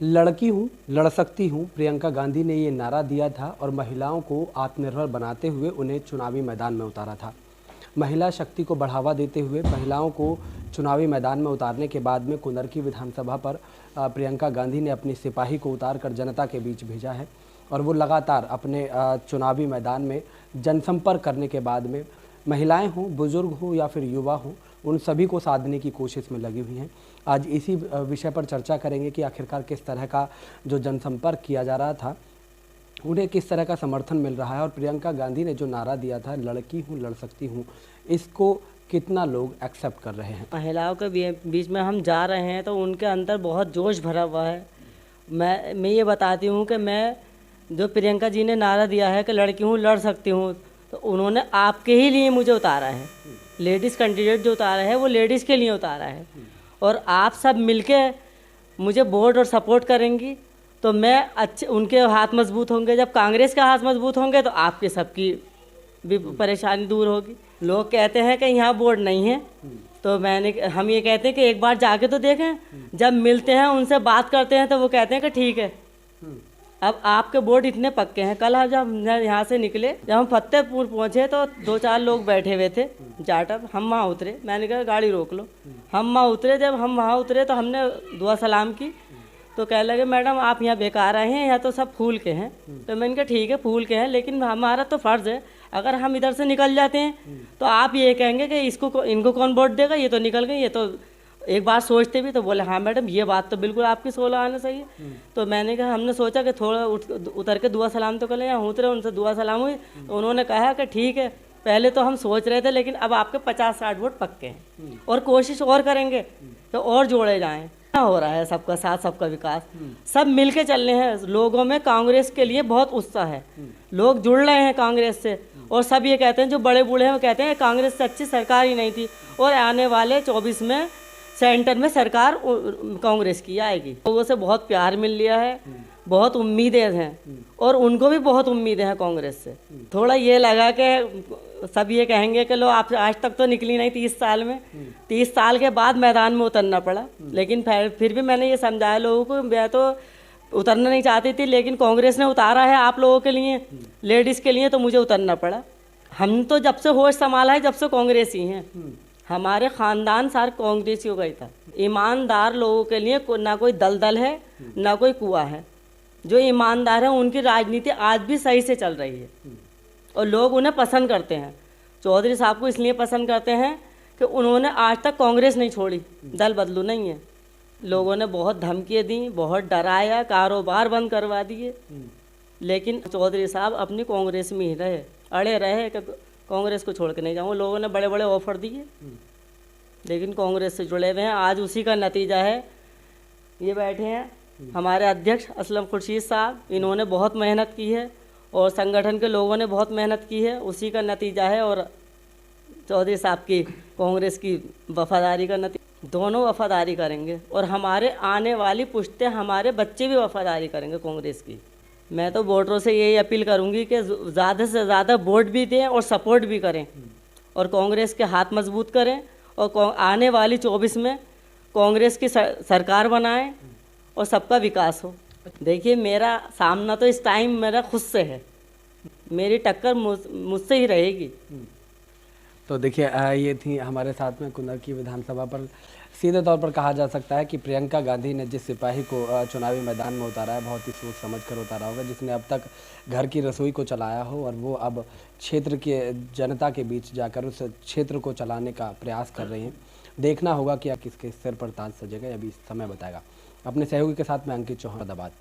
लड़की हूँ, लड़ सकती हूँ, प्रियंका गांधी ने ये नारा दिया था और महिलाओं को आत्मनिर्भर बनाते हुए उन्हें चुनावी मैदान में उतारा था। महिला शक्ति को बढ़ावा देते हुए महिलाओं को चुनावी मैदान में उतारने के बाद में कुंदरकी विधानसभा पर प्रियंका गांधी ने अपनी सिपाही को उतार कर जनता के बीच भेजा है और वो लगातार अपने चुनावी मैदान में जनसंपर्क करने के बाद में महिलाएं हों, बुजुर्ग हों या फिर युवा हों, उन सभी को साधने की कोशिश में लगी हुई हैं। आज इसी विषय पर चर्चा करेंगे कि आखिरकार किस तरह का जो जनसंपर्क किया जा रहा था, उन्हें किस तरह का समर्थन मिल रहा है और प्रियंका गांधी ने जो नारा दिया था, लड़की हूँ लड़ सकती हूँ, इसको कितना लोग एक्सेप्ट कर रहे हैं। महिलाओं के बीच में हम जा रहे हैं तो उनके अंदर बहुत जोश भरा हुआ है। मैं ये बताती हूँ कि मैं जो प्रियंका जी ने नारा दिया है कि लड़की हूँ लड़ सकती हूँ, तो उन्होंने आपके ही लिए मुझे उतारा है। लेडीज़ कैंडिडेट जो उतारा है वो लेडीज़ के लिए उतारा है और आप सब मिलके मुझे वोट और सपोर्ट करेंगी तो मैं अच्छे उनके हाथ मजबूत होंगे। जब कांग्रेस के हाथ मजबूत होंगे तो आपके सबकी भी परेशानी दूर होगी। लोग कहते हैं कि यहाँ वोट नहीं है, तो हम ये कहते हैं कि एक बार जाके तो देखें। जब मिलते हैं उनसे बात करते हैं तो वो कहते हैं कि ठीक है। अब आपके बोर्ड इतने पक्के हैं। कल जब हम यहाँ से निकले, जब हम फतेहपुर पहुँचे तो 2-4 लोग बैठे हुए थे जाटव। हम वहाँ उतरे, मैंने कहा गाड़ी रोक लो। हम वहाँ उतरे, जब हम वहाँ उतरे तो हमने दुआ सलाम की तो कह लगे मैडम आप यहाँ बेकार आए हैं, यहाँ तो सब फूल के हैं। तो मैंने कहा ठीक है फूल के हैं, लेकिन हमारा तो फ़र्ज़ है, अगर हम इधर से निकल जाते हैं तो आप ये कहेंगे कि इनको कौन वोट देगा, ये तो निकल गए। ये तो एक बार सोचते भी तो बोले हाँ मैडम ये बात तो बिल्कुल आपकी 16 आना सही है। तो मैंने कहा हमने सोचा कि थोड़ा उतर के दुआ सलाम तो कर लें। यहाँ उतरे, उनसे दुआ सलाम हुई तो उन्होंने कहा कि ठीक है, पहले तो हम सोच रहे थे लेकिन अब आपके 50-60 वोट पक्के हैं और कोशिश और करेंगे तो और जोड़े जाएँ। हो रहा है सबका साथ, सबका विकास, सब मिलके चल रहे हैं। लोगों में कांग्रेस के लिए बहुत उत्साह है, लोग जुड़ रहे हैं कांग्रेस से और सब ये कहते हैं, जो बड़े बूढ़े हैं वो कहते हैं कांग्रेस से अच्छी सरकार ही नहीं थी और आने वाले 24 में सेंटर में सरकार कांग्रेस की आएगी। लोगों से बहुत प्यार मिल लिया है, बहुत उम्मीदें हैं और उनको भी बहुत उम्मीदें हैं कांग्रेस से। थोड़ा ये लगा कि सब ये कहेंगे कि लो आप आज तक तो निकली नहीं 30 साल में, 30 साल के बाद मैदान में उतरना पड़ा। लेकिन फिर भी मैंने ये समझाया लोगों को, मैं तो उतरना नहीं चाहती थी लेकिन कांग्रेस ने उतारा है आप लोगों के लिए, लेडीज़ के लिए, तो मुझे उतरना पड़ा। हम तो जब से होश संभाला है जब से कांग्रेस ही हैं। हमारे ख़ानदान सारे कांग्रेसी हो गई था। ईमानदार लोगों के लिए ना कोई दलदल है ना कोई कुआं है। जो ईमानदार है उनकी राजनीति आज भी सही से चल रही है और लोग उन्हें पसंद करते हैं। चौधरी साहब को इसलिए पसंद करते हैं कि उन्होंने आज तक कांग्रेस नहीं छोड़ी, दल बदलू नहीं है। लोगों ने बहुत धमकियाँ दी, बहुत डराया, कारोबार बंद करवा दिए, लेकिन चौधरी साहब अपनी कांग्रेस में ही रहे, अड़े रहे कि कांग्रेस को छोड़ के नहीं जाऊँ। लोगों ने बड़े बड़े ऑफर दिए लेकिन कांग्रेस से जुड़े हुए हैं। आज उसी का नतीजा है, ये बैठे हैं हमारे अध्यक्ष असलम खुर्शीद साहब, इन्होंने बहुत मेहनत की है और संगठन के लोगों ने बहुत मेहनत की है, उसी का नतीजा है। और चौधरी साहब की कांग्रेस की वफादारी का नतीजा, दोनों वफादारी करेंगे और हमारे आने वाली पुश्तें, हमारे बच्चे भी वफादारी करेंगे कांग्रेस की। मैं तो वोटरों से यही अपील करूंगी कि ज़्यादा से ज़्यादा वोट भी दें और सपोर्ट भी करें और कांग्रेस के हाथ मजबूत करें और आने वाली 24 में कांग्रेस की सरकार बनाएं और सबका विकास हो। देखिए मेरा सामना तो इस टाइम मेरा खुद से है, मेरी टक्कर मुझसे ही रहेगी। तो देखिए ये थी हमारे साथ में कुंदरकी विधानसभा पर सीधे तौर पर कहा जा सकता है कि प्रियंका गांधी ने जिस सिपाही को चुनावी मैदान में उतारा है, बहुत ही सोच समझ कर उतारा होगा, जिसने अब तक घर की रसोई को चलाया हो और वो अब क्षेत्र के जनता के बीच जाकर उस क्षेत्र को चलाने का प्रयास कर रही हैं। देखना होगा कि किसके सिर पर ताज सजेगा, अभी समय बताएगा। अपने सहयोगी के साथ मैं अंकित चौहान, हैदराबाद।